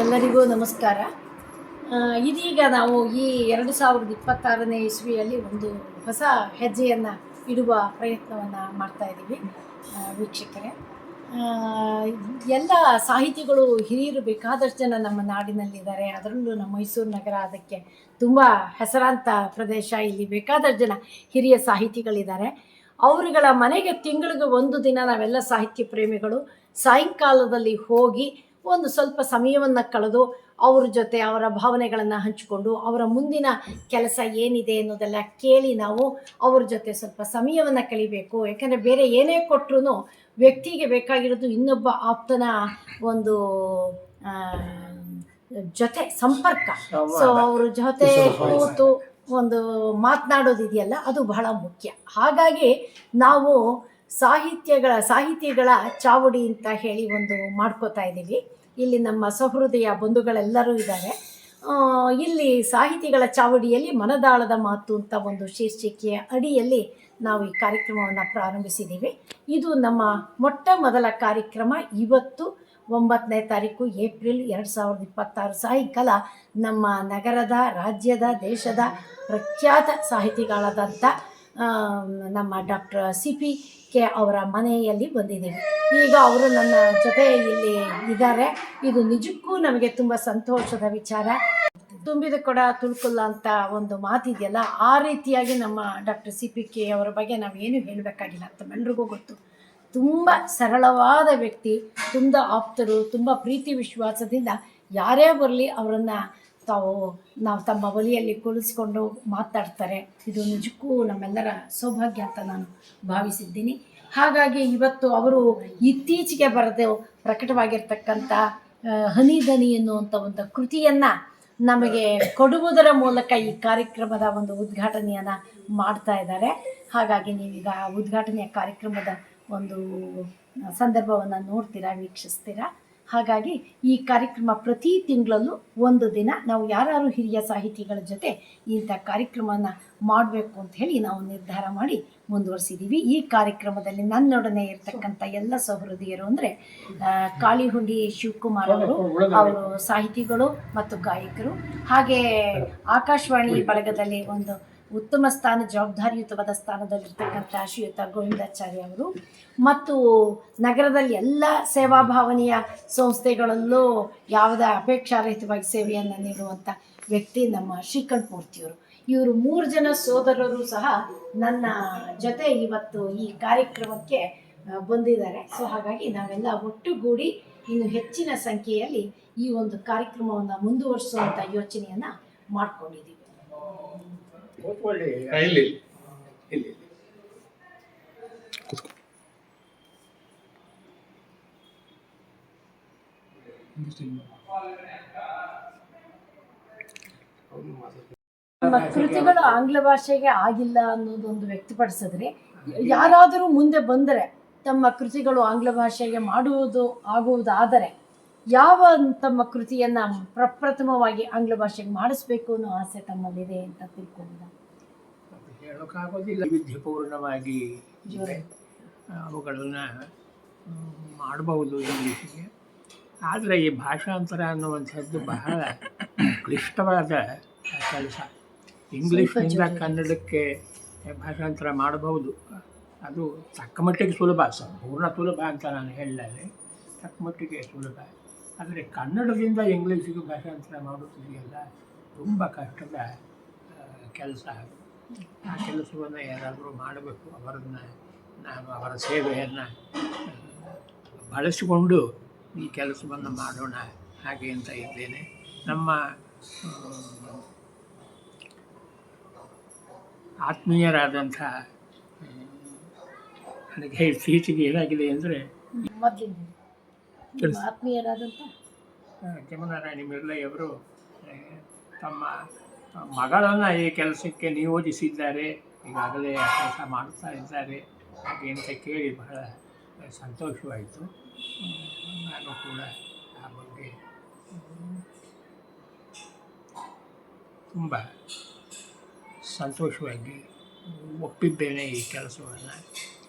ಎಲ್ಲರಿಗೂ ನಮಸ್ಕಾರ. ಇದೀಗ ನಾವು ಈ 2026ನೇ ಇಸ್ವಿಯಲ್ಲಿ ಒಂದು ಹೊಸ ಹೆಜ್ಜೆಯನ್ನು ಇಡುವ ಪ್ರಯತ್ನವನ್ನು ಮಾಡ್ತಾಯಿದ್ದೀವಿ. ವೀಕ್ಷಕರೇ, ಎಲ್ಲ ಸಾಹಿತಿಗಳು ಹಿರಿಯರು ಬೇಕಾದಷ್ಟು ಜನ ನಮ್ಮ ನಾಡಿನಲ್ಲಿದ್ದಾರೆ. ಅದರಲ್ಲೂ ನಮ್ಮ ಮೈಸೂರು ನಗರ ಅದಕ್ಕೆ ತುಂಬ ಹೆಸರಾಂತ ಪ್ರದೇಶ. ಇಲ್ಲಿ ಬೇಕಾದಷ್ಟು ಜನ ಹಿರಿಯ ಸಾಹಿತಿಗಳಿದ್ದಾರೆ. ಅವರುಗಳ ಮನೆಗೆ ತಿಂಗಳಿಗೆ ಒಂದು ದಿನ ನಾವೆಲ್ಲ ಸಾಹಿತ್ಯ ಪ್ರೇಮಿಗಳು ಸಾಯಂಕಾಲದಲ್ಲಿ ಹೋಗಿ ಒಂದು ಸ್ವಲ್ಪ ಸಮಯವನ್ನು ಕಳೆದು ಅವ್ರ ಜೊತೆ ಅವರ ಭಾವನೆಗಳನ್ನು ಹಂಚಿಕೊಂಡು ಅವರ ಮುಂದಿನ ಕೆಲಸ ಏನಿದೆ ಅನ್ನೋದೆಲ್ಲ ಕೇಳಿ ನಾವು ಅವ್ರ ಜೊತೆ ಸ್ವಲ್ಪ ಸಮಯವನ್ನು ಕಳಿಬೇಕು. ಯಾಕಂದರೆ ಬೇರೆ ಏನೇ ಕೊಟ್ಟರು ವ್ಯಕ್ತಿಗೆ ಬೇಕಾಗಿರೋದು ಇನ್ನೊಬ್ಬ ಆಪ್ತನ ಒಂದು ಜೊತೆ ಸಂಪರ್ಕ. ಸೊ ಅವ್ರ ಜೊತೆ ಕೂತು ಒಂದು ಮಾತನಾಡೋದಿದೆಯಲ್ಲ, ಅದು ಬಹಳ ಮುಖ್ಯ. ಹಾಗಾಗಿ ನಾವು ಸಾಹಿತಿಗಳ ಚಾವಡಿ ಅಂತ ಹೇಳಿ ಒಂದು ಮಾಡ್ಕೋತಾ ಇದ್ದೀವಿ. ಇಲ್ಲಿ ನಮ್ಮ ಸಹೃದಯ ಬಂಧುಗಳೆಲ್ಲರೂ ಇದ್ದಾರೆ. ಇಲ್ಲಿ ಸಾಹಿತಿಗಳ ಚಾವಡಿಯಲ್ಲಿ ಮನದಾಳದ ಮಾತು ಅಂತ ಒಂದು ಶೀರ್ಷಿಕೆಯ ಅಡಿಯಲ್ಲಿ ನಾವು ಈ ಕಾರ್ಯಕ್ರಮವನ್ನು ಪ್ರಾರಂಭಿಸಿದ್ದೀವಿ. ಇದು ನಮ್ಮ ಮೊಟ್ಟ ಮೊದಲ ಕಾರ್ಯಕ್ರಮ. ಇವತ್ತು 9ನೇ ತಾರೀಕು ಏಪ್ರಿಲ್ 2026 ಸಾಯಂಕಾಲ ನಮ್ಮ ನಗರದ, ರಾಜ್ಯದ, ದೇಶದ ಪ್ರಖ್ಯಾತ ಸಾಹಿತಿಗಳಾದಂಥ ನಮ್ಮ ಡಾಕ್ಟರ್ CPK ಅವರ ಮನೆಯಲ್ಲಿ ಬಂದಿದ್ದೀವಿ. ಈಗ ಅವರು ನನ್ನ ಜೊತೆ ಇಲ್ಲಿ ಇದ್ದಾರೆ. ಇದು ನಿಜಕ್ಕೂ ನಮಗೆ ತುಂಬ ಸಂತೋಷದ ವಿಚಾರ. ತುಂಬಿದ ಕೊಡ ತುಳ್ಕಲ್ಲ ಅಂತ ಒಂದು ಮಾತಿದೆಯಲ್ಲ, ಆ ರೀತಿಯಾಗಿ ನಮ್ಮ ಡಾಕ್ಟರ್ CPK ಅವರ ಬಗ್ಗೆ ನಾವೇನು ಹೇಳಬೇಕಾಗಿಲ್ಲ, ತಮ್ಮೆಲ್ರಿಗೂ ಗೊತ್ತು. ತುಂಬ ಸರಳವಾದ ವ್ಯಕ್ತಿ, ತುಂಬ ಆಪ್ತರು, ತುಂಬ ಪ್ರೀತಿ ವಿಶ್ವಾಸದಿಂದ ಯಾರೇ ಬರಲಿ ಅವರನ್ನು ನಾವು ತಮ್ಮ ಬಳಿಯಲ್ಲಿ ಕುಳಿಸ್ಕೊಂಡು ಮಾತಾಡ್ತಾರೆ. ಇದು ನಿಜಕ್ಕೂ ನಮ್ಮೆಲ್ಲರ ಸೌಭಾಗ್ಯ ಅಂತ ನಾನು ಭಾವಿಸಿದ್ದೀನಿ. ಹಾಗಾಗಿ ಇವತ್ತು ಅವರು ಇತ್ತೀಚೆಗೆ ಬರೆದು ಪ್ರಕಟವಾಗಿರ್ತಕ್ಕಂಥ ಹನಿದನಿ ಎನ್ನುವಂಥ ಒಂದು ಕೃತಿಯನ್ನು ನಮಗೆ ಕೊಡುವುದರ ಮೂಲಕ ಈ ಕಾರ್ಯಕ್ರಮದ ಒಂದು ಉದ್ಘಾಟನೆಯನ್ನು ಮಾಡ್ತಾ ಇದ್ದಾರೆ. ಹಾಗಾಗಿ ನೀವೀಗ ಉದ್ಘಾಟನೆಯ ಕಾರ್ಯಕ್ರಮದ ಒಂದು ಸಂದರ್ಭವನ್ನು ನೋಡ್ತೀರಾ, ವೀಕ್ಷಿಸ್ತೀರಾ. ಹಾಗಾಗಿ ಈ ಕಾರ್ಯಕ್ರಮ ಪ್ರತಿ ತಿಂಗಳಲ್ಲೂ ಒಂದು ದಿನ ನಾವು ಯಾರು ಹಿರಿಯ ಸಾಹಿತಿಗಳ ಜೊತೆ ಇಂಥ ಕಾರ್ಯಕ್ರಮವನ್ನು ಮಾಡಬೇಕು ಅಂತ ಹೇಳಿ ನಾವು ನಿರ್ಧಾರ ಮಾಡಿ ಮುಂದುವರಿಸಿದ್ದೀವಿ. ಈ ಕಾರ್ಯಕ್ರಮದಲ್ಲಿ ನನ್ನೊಡನೆ ಇರ್ತಕ್ಕಂಥ ಎಲ್ಲ ಸಹೃದಯರು ಅಂದರೆ ಕಾಳಿಹುಂಡಿ ಶಿವಕುಮಾರ್ ಅವರು ಸಾಹಿತಿಗಳು ಮತ್ತು ಗಾಯಕರು. ಹಾಗೆ ಆಕಾಶವಾಣಿ ಬಳಗದಲ್ಲಿ ಒಂದು ಉತ್ತಮ ಸ್ಥಾನ, ಜವಾಬ್ದಾರಿಯುತವಾದ ಸ್ಥಾನದಲ್ಲಿರ್ತಕ್ಕಂಥ ಶ್ರೀಯುತ ಗೋವಿಂದಾಚಾರ್ಯ ಅವರು, ಮತ್ತು ನಗರದಲ್ಲಿ ಎಲ್ಲ ಸೇವಾ ಭಾವನೆಯ ಸಂಸ್ಥೆಗಳಲ್ಲೂ ಯಾವುದೇ ಅಪೇಕ್ಷಾರಹಿತವಾಗಿ ಸೇವೆಯನ್ನು ನೀಡುವಂಥ ವ್ಯಕ್ತಿ ನಮ್ಮ ಶ್ರೀಕಂಠ ಮೂರ್ತಿಯವರು. ಇವರು 3 ಜನ ಸೋದರರು ಸಹ ನನ್ನ ಜೊತೆ ಇವತ್ತು ಈ ಕಾರ್ಯಕ್ರಮಕ್ಕೆ ಬಂದಿದ್ದಾರೆ. ಸೊ ಹಾಗಾಗಿ ನಾವೆಲ್ಲ ಒಟ್ಟುಗೂಡಿ ಇನ್ನು ಹೆಚ್ಚಿನ ಸಂಖ್ಯೆಯಲ್ಲಿ ಈ ಒಂದು ಕಾರ್ಯಕ್ರಮವನ್ನು ಮುಂದುವರಿಸುವಂಥ ಯೋಚನೆಯನ್ನು ಮಾಡಿಕೊಂಡಿದ್ದೀವಿ. ನಮ್ಮ ಕೃತಿಗಳು ಆಂಗ್ಲ ಭಾಷೆಗೆ ಆಗಿಲ್ಲ ಅನ್ನೋದೊಂದು ವ್ಯಕ್ತಪಡಿಸಿದ್ರೆ, ಯಾರಾದರೂ ಮುಂದೆ ಬಂದರೆ ತಮ್ಮ ಕೃತಿಗಳು ಆಂಗ್ಲ ಭಾಷೆಗೆ ಆಗುವುದಾದರೆ ಯಾವ ತಮ್ಮ ಕೃತಿಯನ್ನು ಪ್ರಪ್ರಥಮವಾಗಿ ಆಂಗ್ಲ ಭಾಷೆಗೆ ಮಾಡಿಸ್ಬೇಕು ಅನ್ನೋ ಆಸೆ ತಮ್ಮಲ್ಲಿದೆ ಅಂತ ತಿಳ್ಕೊಂಡಿಲ್ಲ? ಹೇಳೋಕ್ಕಾಗೋದಿಲ್ಲ. ವೈವಿಧ್ಯಪೂರ್ಣವಾಗಿ ಅವುಗಳನ್ನು ಮಾಡಬಹುದು ಇಂಗ್ಲೀಷಿಗೆ. ಆದರೆ ಈ ಭಾಷಾಂತರ ಅನ್ನುವಂಥದ್ದು ಬಹಳ ಕ್ಲಿಷ್ಟವಾದ ಕೆಲಸ. ಇಂಗ್ಲೀಷ್ನಿಂದ ಕನ್ನಡಕ್ಕೆ ಭಾಷಾಂತರ ಮಾಡಬಹುದು. ಅದು ತಕ್ಕ ಮಟ್ಟಿಗೆ ಸುಲಭ, ಸಂಪೂರ್ಣ ಸುಲಭ ಅಂತ ನಾನು ಹೇಳಲಾರೆ, ತಕ್ಕ ಮಟ್ಟಿಗೆ ಸುಲಭ. ಆದರೆ ಕನ್ನಡದಿಂದ ಇಂಗ್ಲೀಷಿಗೆ ಭಾಷಾಂತರ ಮಾಡೋದಿದೆಯಲ್ಲ, ತುಂಬ ಕಷ್ಟದ ಕೆಲಸ. ಆ ಕೆಲಸವನ್ನು ಯಾರಾದರೂ ಮಾಡಬೇಕು. ನಾನು ಅವರ ಸೇವೆಯನ್ನು ಬಳಸಿಕೊಂಡು ಈ ಕೆಲಸವನ್ನು ಮಾಡೋಣ ಹಾಗೆ ಅಂತ ಇದ್ದೇನೆ. ನಮ್ಮ ಆತ್ಮೀಯರಾದಂಥ, ನನಗೆ ಇತ್ತೀಚೆಗೆ ಏನಾಗಿದೆ ಅಂದರೆ, ಆತ್ಮೀಯರಾದಂಥ ಜಮುನಾ ರಾಣಿ ಮಿರ್ಲೆಯವರು ತಮ್ಮ ಮಗಳನ್ನು ಈ ಕೆಲಸಕ್ಕೆ ನಿಯೋಜಿಸಿದ್ದಾರೆ, ಈಗಾಗಲೇ ಕೆಲಸ ಮಾಡ್ತಾ ಇದ್ದಾರೆ ಹಾಗೆ ಅಂತ ಕೇಳಿ ಬಹಳ ಸಂತೋಷವಾಯಿತು. ನಾನು ಕೂಡ ಆ ಬಗ್ಗೆ ತುಂಬ ಸಂತೋಷವಾಗಿ ಒಪ್ಪಿದ್ದೇನೆ. ಈ ಕೆಲಸವನ್ನು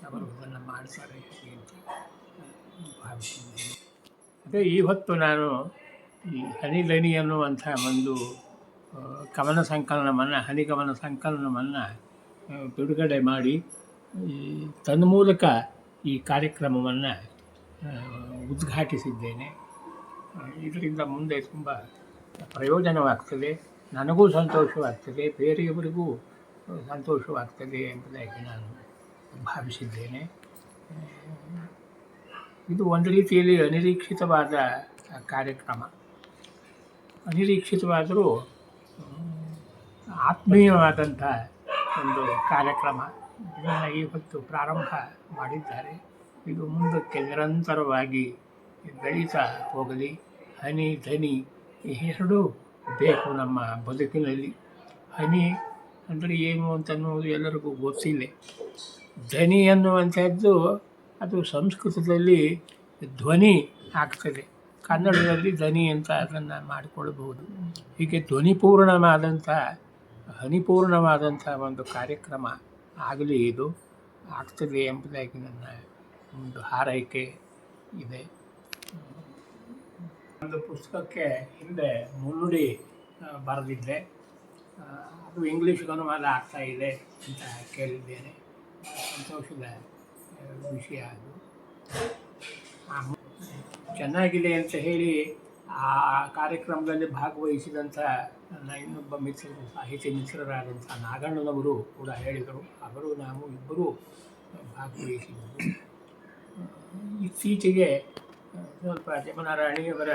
ಅವರು ಅದನ್ನು ಮಾಡ್ತಾರೆ ಅಂತ ಭಾವಿಸಿದ್ದೇನೆ. ಅದೇ ಈ ಹೊತ್ತು ನಾನು ಈ ಹನಿದನಿ ಅನ್ನುವಂಥ ಒಂದು ಕವನ ಸಂಕಲನವನ್ನು ಹನಿಗಮನ ಸಂಕಲನವನ್ನು ಬಿಡುಗಡೆ ಮಾಡಿ ಈ ತನ್ಮೂಲಕ ಈ ಕಾರ್ಯಕ್ರಮವನ್ನು ಉದ್ಘಾಟಿಸಿದ್ದೇನೆ. ಇದರಿಂದ ಮುಂದೆ ತುಂಬ ಪ್ರಯೋಜನವಾಗ್ತದೆ, ನನಗೂ ಸಂತೋಷವಾಗ್ತದೆ, ಬೇರೆಯವರಿಗೂ ಸಂತೋಷವಾಗ್ತದೆ ಎಂಬುದಾಗಿ ನಾನು ಭಾವಿಸಿದ್ದೇನೆ. ಇದು ಒಂದು ರೀತಿಯಲ್ಲಿ ಅನಿರೀಕ್ಷಿತವಾದ ಕಾರ್ಯಕ್ರಮ. ಅನಿರೀಕ್ಷಿತವಾದರೂ ಆತ್ಮೀಯವಾದಂಥ ಒಂದು ಕಾರ್ಯಕ್ರಮ. ಇದನ್ನು ಇವತ್ತು ಪ್ರಾರಂಭ ಮಾಡಿದ್ದಾರೆ. ಇದು ಮುಂದಕ್ಕೆ ನಿರಂತರವಾಗಿ ಬೆಳೀತಾ ಹೋಗಲಿ. ಹನಿ ಧನಿ ಎರಡೂ ಬೇಕು ನಮ್ಮ ಬದುಕಿನಲ್ಲಿ. ಹನಿ ಅಂದರೆ ಏನು ಅಂತನ್ನುವುದು ಎಲ್ಲರಿಗೂ ಗೊತ್ತಿಲ್ಲ. ಧನಿ ಅನ್ನುವಂಥದ್ದು ಅದು ಸಂಸ್ಕೃತದಲ್ಲಿ ಧ್ವನಿ ಆಗ್ತದೆ, ಕನ್ನಡದಲ್ಲಿ ಧ್ವನಿ ಅಂತ ಅದನ್ನು ಮಾಡಿಕೊಳ್ಳಬಹುದು. ಹೀಗೆ ಧ್ವನಿಪೂರ್ಣವಾದಂಥ ಹನಿಪೂರ್ಣವಾದಂಥ ಒಂದು ಕಾರ್ಯಕ್ರಮ ಆಗಲಿ, ಇದು ಆಗ್ತದೆ ಎಂಬುದಾಗಿ ನನ್ನ ಒಂದು ಹಾರೈಕೆ ಇದೆ. ಒಂದು ಪುಸ್ತಕಕ್ಕೆ ಹಿಂದೆ ಮುನ್ನುಡಿ ಬರೆದಿದ್ದೆ, ಅದು ಇಂಗ್ಲೀಷ್ಗೆ ಅನುವಾದ ಆಗ್ತಾ ಇದೆ ಅಂತ ಕೇಳಿದ್ದೇನೆ. ಸಂತೋಷದ ವಿಷಯ ಅದು. ಚೆನ್ನಾಗಿದೆ ಅಂತ ಹೇಳಿ ಆ ಕಾರ್ಯಕ್ರಮದಲ್ಲಿ ಭಾಗವಹಿಸಿದಂಥ ನನ್ನ ಇನ್ನೊಬ್ಬ ಮಿತ್ರರು, ಸಾಹಿತ್ಯ ಮಿತ್ರರಾದಂಥ ನಾಗಣ್ಣನವರು ಕೂಡ ಹೇಳಿದರು. ಅವರು ನಾವು ಇಬ್ಬರೂ ಭಾಗವಹಿಸಿದರು. ಇತ್ತೀಚೆಗೆ ಸ್ವಲ್ಪ ಜಮನಾರಾಣಿಯವರ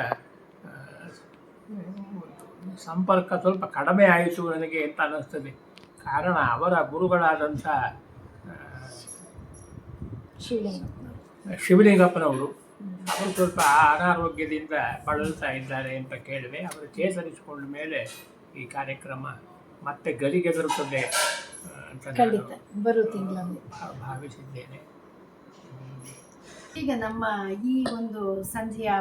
ಸಂಪರ್ಕ ಸ್ವಲ್ಪ ಕಡಿಮೆ ಆಯಿತು ನನಗೆ ಅಂತ ಅನ್ನಿಸ್ತದೆ. ಕಾರಣ ಅವರ ಗುರುಗಳಾದಂಥ ಶಿವಲಿಂಗಪ್ಪನವರು ಅವರು ಸ್ವಲ್ಪ ಅನಾರೋಗ್ಯದಿಂದ ಬಳಲ್ತಾ ಇದ್ದಾರೆ ಅಂತ ಕೇಳಿದೆ. ಅವರು ಚೇತರಿಸಿಕೊಂಡ ಮೇಲೆ ಈ ಕಾರ್ಯಕ್ರಮ ಮತ್ತೆ ಗರಿಗೆದರುತ್ತದೆ ಅಂತ ಭಾವಿಸಿದ್ದೇನೆ. ಈಗ ನಮ್ಮ ಈ ಒಂದು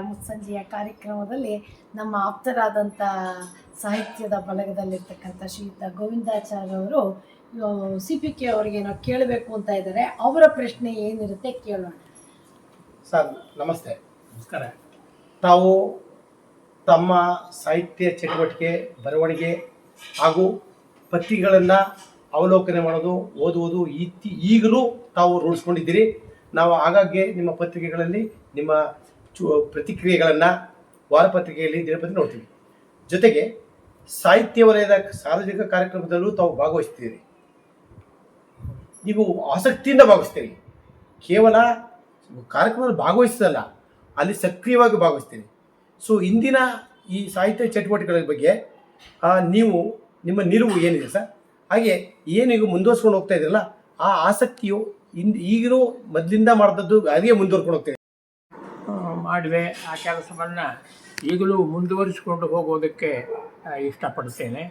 ಮುಸ್ಸಂಜೆಯ ಕಾರ್ಯಕ್ರಮದಲ್ಲಿ ನಮ್ಮ ಆಪ್ತರಾದಂಥ ಸಾಹಿತ್ಯದ ಬಳಗದಲ್ಲಿರ್ತಕ್ಕಂಥ ಶ್ರೀಯುತ ಗೋವಿಂದಾಚಾರ್ಯ ಅವರು CPK ಅವರಿಗೆ ನಾವು ಕೇಳಬೇಕು ಅಂತ ಇದ್ದಾರೆ. ಅವರ ಪ್ರಶ್ನೆ ಏನಿರುತ್ತೆ ಕೇಳೋಣ. ಸರ್ ನಮಸ್ತೆ. ನಮಸ್ಕಾರ. ತಾವು ತಮ್ಮ ಸಾಹಿತ್ಯ ಚಟುವಟಿಕೆ, ಬರವಣಿಗೆ ಹಾಗೂ ಪತ್ರಿಕೆಗಳನ್ನು ಅವಲೋಕನೆ ಮಾಡೋದು, ಓದುವುದು ಈಗಲೂ ತಾವು ರೂಢಿಸ್ಕೊಂಡಿದ್ದೀರಿ. ನಾವು ಆಗಾಗ್ಗೆ ನಿಮ್ಮ ಪತ್ರಿಕೆಗಳಲ್ಲಿ ನಿಮ್ಮ ಪ್ರತಿಕ್ರಿಯೆಗಳನ್ನು ವಾರಪತ್ರಿಕೆಯಲ್ಲಿ ದಿನಪತ್ರಿಕೆ ನೋಡ್ತೀವಿ. ಜೊತೆಗೆ ಸಾಹಿತ್ಯ ವಲಯದ ಸಾರ್ವಜನಿಕ ಕಾರ್ಯಕ್ರಮದಲ್ಲೂ ತಾವು ಭಾಗವಹಿಸ್ತೀರಿ. ನೀವು ಆಸಕ್ತಿಯಿಂದ ಭಾಗವಹಿಸ್ತೀರಿ. ಕೇವಲ ಕಾರ್ಯಕ್ರಮದಲ್ಲಿ ಭಾಗವಹಿಸೋದಲ್ಲ, ಅಲ್ಲಿ ಸಕ್ರಿಯವಾಗಿ ಭಾಗವಹಿಸ್ತೀರಿ. ಸೊ ಇಂದಿನ ಈ ಸಾಹಿತ್ಯ ಚಟುವಟಿಕೆಗಳ ಬಗ್ಗೆ ನಿಮ್ಮ ನಿಲುವು ಏನಿದೆ ಸರ್? ಹಾಗೆ ಏನು ಈಗ ಮುಂದುವರ್ಸ್ಕೊಂಡು ಹೋಗ್ತಾ ಇದ್ದೀರಲ್ಲ, ಆ ಆಸಕ್ತಿಯು ಈಗಲೂ ಮೊದಲಿಂದ ಮಾಡಿದದ್ದು ಅದೇ ಮುಂದುವರ್ಕೊಂಡು ಹೋಗ್ತಾ ಇದೆ? ಮಾಡಿದೆ. ಆ ಕೆಲಸವನ್ನು ಈಗಲೂ ಮುಂದುವರಿಸಿಕೊಂಡು ಹೋಗೋದಕ್ಕೆ ಇಷ್ಟಪಡ್ತೇನೆ.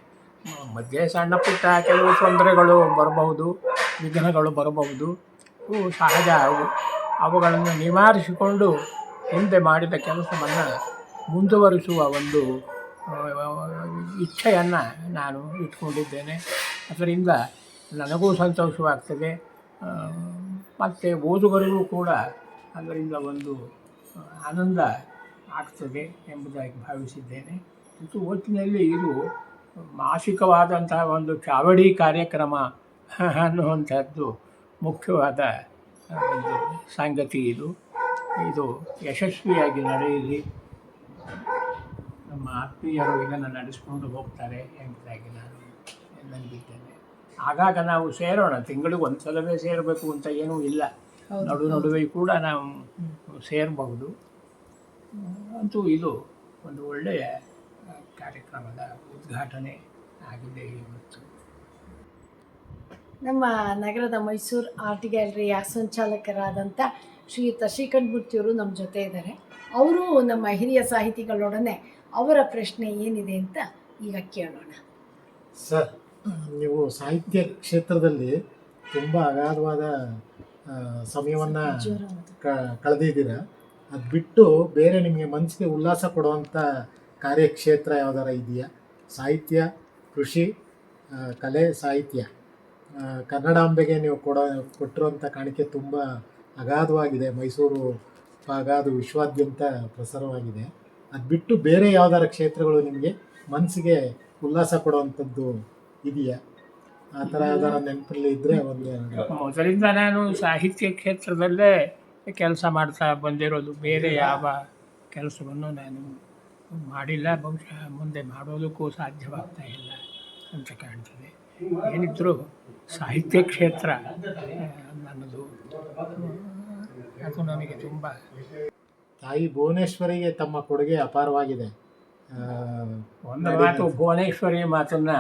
ಮಧ್ಯೆ ಸಣ್ಣ ಪುಟ್ಟ ಕೆಲವು ತೊಂದರೆಗಳು ಬರಬಹುದು, ವಿಘ್ನಗಳು ಬರಬಹುದು, ಸಹಜ. ಅವುಗಳನ್ನು ನಿವಾರಿಸಿಕೊಂಡು ಹಿಂದೆ ಮಾಡಿದ ಕೆಲಸವನ್ನು ಮುಂದುವರಿಸುವ ಒಂದು ಇಚ್ಛೆಯನ್ನು ನಾನು ಇಟ್ಕೊಂಡಿದ್ದೇನೆ. ಅದರಿಂದ ನನಗೂ ಸಂತೋಷವಾಗ್ತದೆ, ಮತ್ತು ಓದುಗರಿಗೂ ಕೂಡ ಅದರಿಂದ ಒಂದು ಆನಂದ ಆಗ್ತದೆ ಎಂಬುದಾಗಿ ಭಾವಿಸಿದ್ದೇನೆ. ಮತ್ತು ಒಟ್ಟಿನಲ್ಲಿ ಇದು ಮಾಸಿಕವಾದಂತಹ ಒಂದು ಚಾವಡಿ ಕಾರ್ಯಕ್ರಮ ಅನ್ನುವಂಥದ್ದು ಮುಖ್ಯವಾದ ಒಂದು ಸಂಗತಿ. ಇದು ಯಶಸ್ವಿಯಾಗಿ ನಡೆಯಲಿ, ನಮ್ಮ ಆತ್ಮೀಯರು ಇದನ್ನು ನಡೆಸ್ಕೊಂಡು ಹೋಗ್ತಾರೆ ಎಂಬುದಾಗಿ ನಾನು ನಂಬಿದ್ದೇನೆ. ಆಗಾಗ ನಾವು ಸೇರೋಣ, ತಿಂಗಳಿಗೆ ಒಂದು ಸಲವೇ ಸೇರಬೇಕು ಅಂತ ಏನೂ ಇಲ್ಲ, ನಡುವೆ ಕೂಡ ನಾವು ಸೇರಬಹುದು. ಅಂತೂ ಇದು ಒಂದು ಒಳ್ಳೆಯ ಕಾರ್ಯಕ್ರಮದ ಉದ್ಘಾಟನೆ ಆಗಿದೆ ಇವತ್ತು. ನಮ್ಮ ನಗರದ ಮೈಸೂರು ಆರ್ಟ್ ಗ್ಯಾಲರಿಯ ಸಂಚಾಲಕರಾದಂಥ ಶ್ರೀಯುತ ಶ್ರೀಕಂಠಮೂರ್ತಿಯವರು ನಮ್ಮ ಜೊತೆ ಇದ್ದಾರೆ. ಅವರು ನಮ್ಮ ಹಿರಿಯ ಸಾಹಿತಿಗಳೊಡನೆ ಅವರ ಪ್ರಶ್ನೆ ಏನಿದೆ ಅಂತ ಈಗ ಕೇಳೋಣ. ಸರ್, ನೀವು ಸಾಹಿತ್ಯ ಕ್ಷೇತ್ರದಲ್ಲಿ ತುಂಬ ಅಗಾಧವಾದ ಸಮಯವನ್ನು ಕಳೆದಿದ್ದೀರ. ಅದು ಬಿಟ್ಟು ಬೇರೆ ನಿಮಗೆ ಮನಸ್ಸಿಗೆ ಉಲ್ಲಾಸ ಕೊಡುವಂಥ ಕಾರ್ಯಕ್ಷೇತ್ರ ಯಾವ್ದಾರ ಇದೆಯಾ? ಸಾಹಿತ್ಯ, ಕೃಷಿ, ಕಲೆ, ಸಾಹಿತ್ಯ. ಕನ್ನಡಾಂಬೆಗೆ ನೀವು ಕೊಟ್ಟಿರುವಂಥ ಕಾಣಿಕೆ ತುಂಬ ಅಗಾಧವಾಗಿದೆ. ಮೈಸೂರು ಭಾಗ ಅದು ವಿಶ್ವಾದ್ಯಂತ ಪ್ರಸಾರವಾಗಿದೆ. ಅದು ಬಿಟ್ಟು ಬೇರೆ ಯಾವ್ದಾರ ಕ್ಷೇತ್ರಗಳು ನಿಮಗೆ ಮನಸ್ಸಿಗೆ ಉಲ್ಲಾಸ ಕೊಡುವಂಥದ್ದು ಇದೆಯಾ? ಆ ಥರ ಯಾವ್ದಾರ ನೆನಪಲ್ಲಿ ಇದ್ದರೆ ಒಂದು ಮೊದಲಿಂದ ನಾನು ಸಾಹಿತ್ಯ ಕ್ಷೇತ್ರದಲ್ಲೇ ಕೆಲಸ ಮಾಡ್ತಾ ಬಂದಿರೋದು. ಬೇರೆ ಯಾವ ಕೆಲಸವನ್ನು ನಾನು ಮಾಡಿಲ್ಲ, ಬಹುಶಃ ಮುಂದೆ ಮಾಡೋದಕ್ಕೂ ಸಾಧ್ಯವಾಗ್ತಾ ಇಲ್ಲ ಅಂತ ಕಾಣ್ತದೆ. ಏನಿದ್ರೂ ಸಾಹಿತ್ಯ ಕ್ಷೇತ್ರ ನನ್ನದು, ಅದು ನನಗೆ ತುಂಬ. ತಾಯಿ ಭುವನೇಶ್ವರಿಗೆ ತಮ್ಮ ಕೊಡುಗೆ ಅಪಾರವಾಗಿದೆ. ಒಂದು ಮಾತು, ಭುವನೇಶ್ವರಿ ಮಾತನ್ನು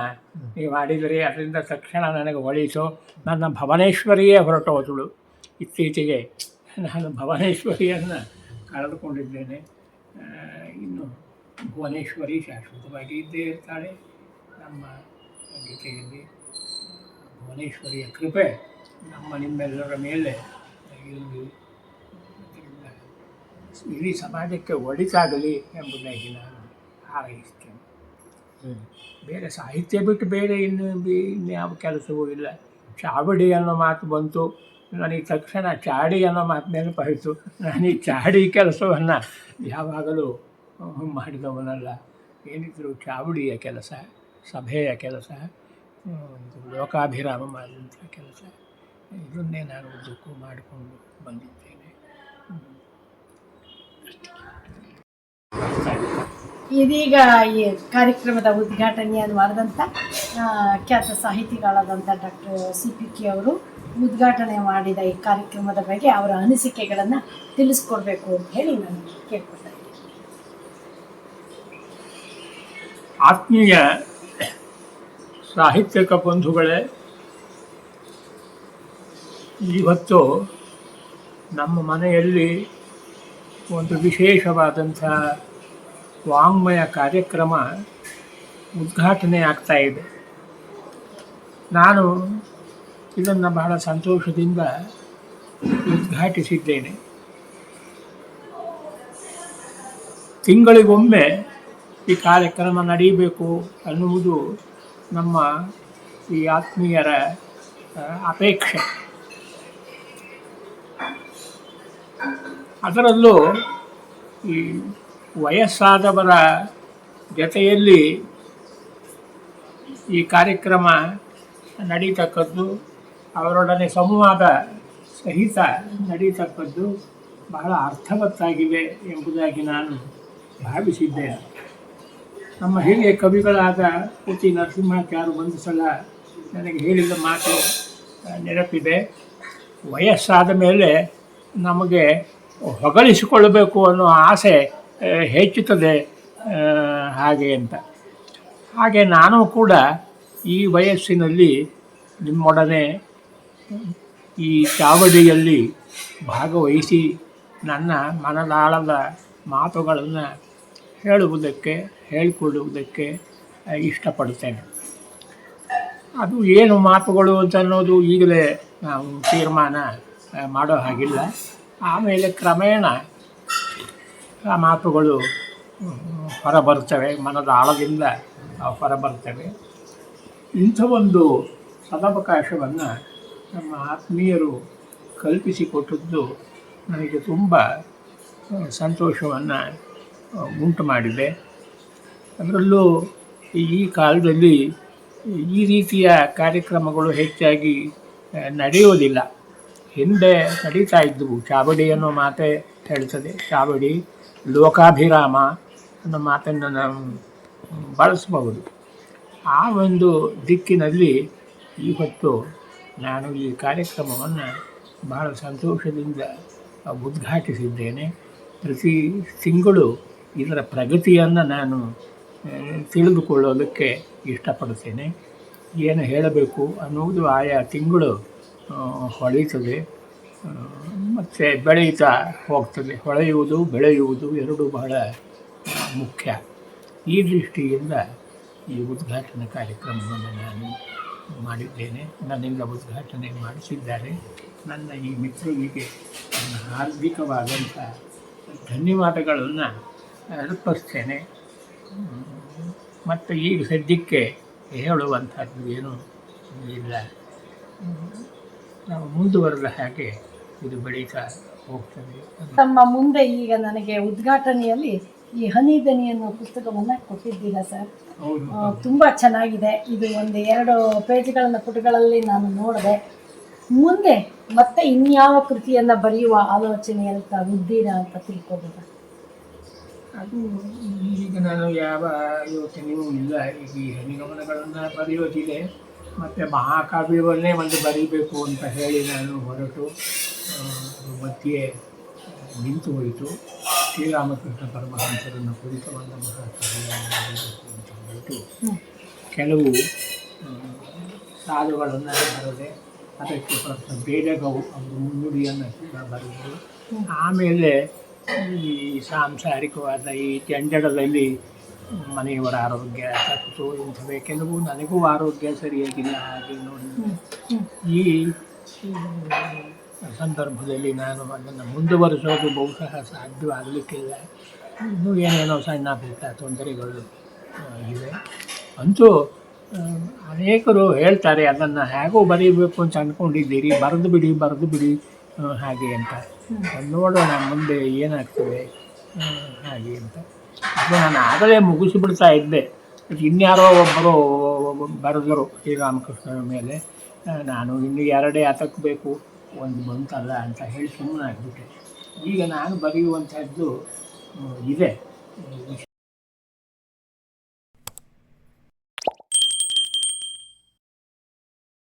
ನೀವು ಮಾಡಿದರೆ ಅದರಿಂದ ತಕ್ಷಣ ನನಗೆ ಒಳಿತು. ನನ್ನ ಭುವನೇಶ್ವರಿಯೇ ಹೊರಟೋದಳು. ಇತ್ತೀಚೆಗೆ ನಾನು ಭುವನೇಶ್ವರಿಯನ್ನು ಕಳೆದುಕೊಂಡಿದ್ದೇನೆ. ಇನ್ನು ಭುವನೇಶ್ವರಿ ಶಾಶ್ವತವಾಗಿ ಇದ್ದೇ ಇರ್ತಾಳೆ ನಮ್ಮ ಜೊತೆಯಲ್ಲಿ. ಭುವನೇಶ್ವರಿಯ ಕೃಪೆ ನಿಮ್ಮೆಲ್ಲರ ಮೇಲೆ ಇರಲಿ. ಇಡೀ ಸಮಾಜಕ್ಕೆ ಒಳಿತಾಗಲಿ ಎಂಬುದಾಗಿ ನಾನು ಹಾರೈಸ್ತೇನೆ. ಬೇರೆ ಸಾಹಿತ್ಯ ಬಿಟ್ಟು ಬೇರೆ ಇನ್ಯಾವ ಕೆಲಸವೂ ಇಲ್ಲ. ಚಾವಡಿ ಅನ್ನೋ ಮಾತು ಬಂತು, ನನಗೆ ತಕ್ಷಣ ಚಾಡಿ ಅನ್ನೋ ಮಾತು ನೆನಪಾಯಿತು. ನಾನು ಈ ಚಾಡಿ ಕೆಲಸವನ್ನು ಯಾವಾಗಲೂ ಮಾಡಿದವನಲ್ಲ. ಏನಿದ್ರು ಚಾವಡಿಯ ಕೆಲಸ, ಸಭೆಯ ಕೆಲಸ, ಒಂದು ಲೋಕಾಭಿರಾಮ ಮಾಡಿದಂಥ ಕೆಲಸ, ಇದನ್ನೇ ನಾನು ಉದ್ದಕ್ಕೂ ಮಾಡಿಕೊಂಡು ಬಂದಿದ್ದೇನೆ. ಇದೀಗ ಈ ಕಾರ್ಯಕ್ರಮದ ಉದ್ಘಾಟನೆಯನ್ನು ಮಾಡಿದಂಥ ಖ್ಯಾತ ಸಾಹಿತಿಗಳಾದಂಥ ಡಾಕ್ಟರ್ CPK ಅವರು ಉದ್ಘಾಟನೆ ಮಾಡಿದ ಈ ಕಾರ್ಯಕ್ರಮದ ಬಗ್ಗೆ ಅವರ ಅನಿಸಿಕೆಗಳನ್ನು ತಿಳಿಸ್ಕೊಡ್ಬೇಕು ಅಂತ ಹೇಳಿ ನಾನು ಕೇಳ್ಕೊಳ್ತಾ ಇದ್ದೀನಿ. ಆತ್ಮೀಯ ಸಾಹಿತ್ಯಕ ಬಂಧುಗಳೇ, ಇವತ್ತು ನಮ್ಮ ಮನೆಯಲ್ಲಿ ಒಂದು ವಿಶೇಷವಾದಂಥ ವಾಂಗ್ಮಯ ಕಾರ್ಯಕ್ರಮ ಉದ್ಘಾಟನೆ ಆಗ್ತಾ ಇದೆ. ನಾನು ಇದನ್ನು ಬಹಳ ಸಂತೋಷದಿಂದ ಉದ್ಘಾಟಿಸಿದ್ದೇನೆ. ತಿಂಗಳಿಗೊಮ್ಮೆ ಈ ಕಾರ್ಯಕ್ರಮ ನಡೀಬೇಕು ಅನ್ನುವುದು ನಮ್ಮ ಈ ಆತ್ಮೀಯರ ಅಪೇಕ್ಷೆ. ಅದರಲ್ಲೂ ಈ ವಯಸ್ಸಾದವರ ಜೊತೆಯಲ್ಲಿ ಈ ಕಾರ್ಯಕ್ರಮ ನಡೀತಕ್ಕದ್ದು, ಅವರೊಡನೆ ಸಂವಾದ ಸಹಿತ ನಡೀತಕ್ಕದ್ದು ಬಹಳ ಅರ್ಥವತ್ತಾಗಿವೆ ಎಂಬುದಾಗಿ ನಾನು ಭಾವಿಸಿದ್ದೇನೆ. ನಮ್ಮ ಹಿರಿಯ ಕವಿಗಳಾದ ಪೂತಿ ನರಸಿಂಹಾಚಾರ್ಯರು ಒಂದು ಸಲ ನನಗೆ ಹೇಳಿದ ಮಾತು ನೆನಪಿದೆ. ವಯಸ್ಸಾದ ಮೇಲೆ ನಮಗೆ ಹೊಗಳಿಸಿಕೊಳ್ಳಬೇಕು ಅನ್ನೋ ಆಸೆ ಹೆಚ್ಚುತ್ತದೆ ಹಾಗೆ ಅಂತ. ಹಾಗೆ ನಾನು ಕೂಡ ಈ ವಯಸ್ಸಿನಲ್ಲಿ ನಿಮ್ಮೊಡನೆ ಈ ಚಾವಡಿಯಲ್ಲಿ ಭಾಗವಹಿಸಿ ನನ್ನ ಮನದಾಳದ ಮಾತುಗಳನ್ನು ಹೇಳುವುದಕ್ಕೆ, ಹೇಳಿಕೊಳ್ಳುವುದಕ್ಕೆ ಇಷ್ಟಪಡುತ್ತೇನೆ. ಅದು ಏನು ಮಾತುಗಳು ಅಂತ ಅನ್ನೋದು ಈಗಲೇ ನಾವು ತೀರ್ಮಾನ ಮಾಡೋ ಹಾಗಿಲ್ಲ. ಆಮೇಲೆ ಕ್ರಮೇಣ ಆ ಮಾತುಗಳು ಹೊರಬರ್ತವೆ, ಮನದ ಆಳದಿಂದ ಹೊರಬರ್ತವೆ. ಇಂಥ ಒಂದು ಸದವಕಾಶವನ್ನು ನಮ್ಮ ಆತ್ಮೀಯರು ಕಲ್ಪಿಸಿಕೊಟ್ಟದ್ದು ನನಗೆ ತುಂಬ ಸಂತೋಷವನ್ನು ಉಂಟು ಮಾಡಿದೆ. ಅದರಲ್ಲೂ ಈ ಕಾಲದಲ್ಲಿ ಈ ರೀತಿಯ ಕಾರ್ಯಕ್ರಮಗಳು ಹೆಚ್ಚಾಗಿ ನಡೆಯೋದಿಲ್ಲ. ಹಿಂದೆ ನಡೀತಾ ಇದ್ದವು. ಚಾವಡಿ ಅನ್ನೋ ಮಾತೇ ಹೇಳ್ತದೆ. ಚಾವಡಿ, ಲೋಕಾಭಿರಾಮ ಅನ್ನೋ ಮಾತನ್ನು ನಾವು ಬಳಸಬಹುದು. ಆ ಒಂದು ದಿಕ್ಕಿನಲ್ಲಿ ಇವತ್ತು ನಾನು ಈ ಕಾರ್ಯಕ್ರಮವನ್ನು ಬಹಳ ಸಂತೋಷದಿಂದ ಉದ್ಘಾಟಿಸಿದ್ದೇನೆ. ಪ್ರತಿ ತಿಂಗಳು ಇದರ ಪ್ರಗತಿಯನ್ನು ನಾನು ತಿಳಿದುಕೊಳ್ಳೋದಕ್ಕೆ ಇಷ್ಟಪಡುತ್ತೇನೆ. ಏನು ಹೇಳಬೇಕು ಅನ್ನುವುದು ಆಯಾ ತಿಂಗಳು ಹೊಳೆಯುತ್ತದೆ ಮತ್ತು ಬೆಳೆಯುತ್ತಾ ಹೋಗ್ತದೆ. ಹೊಳೆಯುವುದು, ಬೆಳೆಯುವುದು ಎರಡೂ ಬಹಳ ಮುಖ್ಯ. ಈ ದೃಷ್ಟಿಯಿಂದ ಈ ಉದ್ಘಾಟನಾ ಕಾರ್ಯಕ್ರಮವನ್ನು ನಾನು ಮಾಡಿದ್ದೇನೆ. ನನ್ನಿಂದ ಉದ್ಘಾಟನೆ ಮಾಡಿಸಿದ್ದಾರೆ. ನನ್ನ ಈ ಮಿತ್ರನಿಗೆ ನನ್ನ ಹಾರ್ದಿಕವಾದಂಥ ಧನ್ಯವಾದಗಳನ್ನು ಅರ್ಪಿಸ್ತೇನೆ. ಮತ್ತು ಈಗ ಸದ್ಯಕ್ಕೆ ಹೇಳುವಂಥದ್ದು ಏನೂ ಇಲ್ಲ. ನಾವು ಮುಂದುವರೆದ ಹಾಗೆ ಇದು ಬೆಳೀತಾ ಹೋಗ್ತದೆ. ತಮ್ಮ ಮುಂದೆ ಈಗ ನನಗೆ ಉದ್ಘಾಟನೆಯಲ್ಲಿ ಈ ಹನಿ ದನಿ ಅನ್ನೋ ಪುಸ್ತಕವನ್ನು ಕೊಟ್ಟಿದ್ದೀರಾ ಸರ್. ಹೌದು. ತುಂಬ ಚೆನ್ನಾಗಿದೆ. ಇದು ಒಂದು 2 ಪೇಜ್ಗಳನ್ನು ಪುಟಗಳಲ್ಲಿ ನಾನು ನೋಡಿದೆ. ಮುಂದೆ ಮತ್ತೆ ಇನ್ಯಾವ ಕೃತಿಯನ್ನು ಬರೆಯುವ ಆಲೋಚನೆಯಲ್ಲಿ ತಾವಿದ್ದೀರಾ ಅಂತ ತಿಳ್ಕೊಬೋದಾ? ಅದು ಈಗ ನಾನು ಯಾವ ಯೋಚನೆಯೂ ಇಲ್ಲ. ಈಗ ಈ ಹನಿಗಮನಗಳನ್ನು ಬರೆಯೋದಿದೆ, ಮತ್ತು ಮಹಾಕಾವ್ಯವನ್ನೇ ಒಂದು ಬರೀಬೇಕು ಅಂತ ಹೇಳಿ ನಾನು ಹೊರಟು ಅದು ಮಧ್ಯೆ ನಿಂತು ಹೋಯಿತು. ಶ್ರೀರಾಮಕೃಷ್ಣ ಪರಮಹಂಸರನ್ನು ಕುರಿತ ಒಂದು ಮಹಾಕಾವ್ಯವನ್ನು ಬರೀಬೇಕು ಅಂತ ಹೊರಟು ಕೆಲವು ಸಾಲುಗಳನ್ನು ಬರೆದೆ. ಅದಕ್ಕೆ ಬೇಡಗವು ಒಂದು ಮುನ್ನುಡಿಯನ್ನು ಕೂಡ ಬರೆದರು. ಆಮೇಲೆ ಈ ಸಾಂಸಾರಿಕವಾದ ಈ ಜಂಜಡದಲ್ಲಿ ಮನೆಯವರ ಆರೋಗ್ಯ ತಪ್ಪಿತು ಇಂಥವೇ ಕೆಲವು, ನನಗೂ ಆರೋಗ್ಯ ಸರಿಯಾಗಿಲ್ಲ. ಹಾಗೆ ನೋಡಿ ಈ ಸಂದರ್ಭದಲ್ಲಿ ನಾನು ಅದನ್ನು ಮುಂದುವರಿಸೋದು ಬಹುಶಃ ಸಾಧ್ಯವಾಗಲಿಕ್ಕಿಲ್ಲ. ಇನ್ನೂ ಏನೇನೋ ಸಣ್ಣ ಪುಟ್ಟ ತೊಂದರೆಗಳು ಇವೆ. ಅಂತೂ ಅನೇಕರು ಹೇಳ್ತಾರೆ ಅದನ್ನು ಹೇಗೋ ಬರೀಬೇಕು ಅಂತ ಅಂದ್ಕೊಂಡಿದ್ದೀರಿ, ಬರೆದು ಬಿಡಿ ಹಾಗೆ ಅಂತ. ನೋಡೋಣ ಮುಂದೆ ಏನಾಗ್ತದೆ ಹಾಗೆ ಅಂತ. ಅದು ನಾನು ಆಗಲೇ ಮುಗಿಸಿಬಿಡ್ತಾ ಇದ್ದೆ. ಇನ್ಯಾರೋ ಒಬ್ಬರು ಬರೆದರು ಶ್ರೀರಾಮಕೃಷ್ಣನ ಮೇಲೆ. ನಾನು ಇನ್ನು 2 ಬೇಕು, ಒಂದು ಬಂತಲ್ಲ ಅಂತ ಹೇಳಿ ಸುಮ್ಮನಾಗ್ಬಿಟ್ಟೆ. ಈಗ ನಾನು ಬರೆಯುವಂಥದ್ದು ಇದೆ.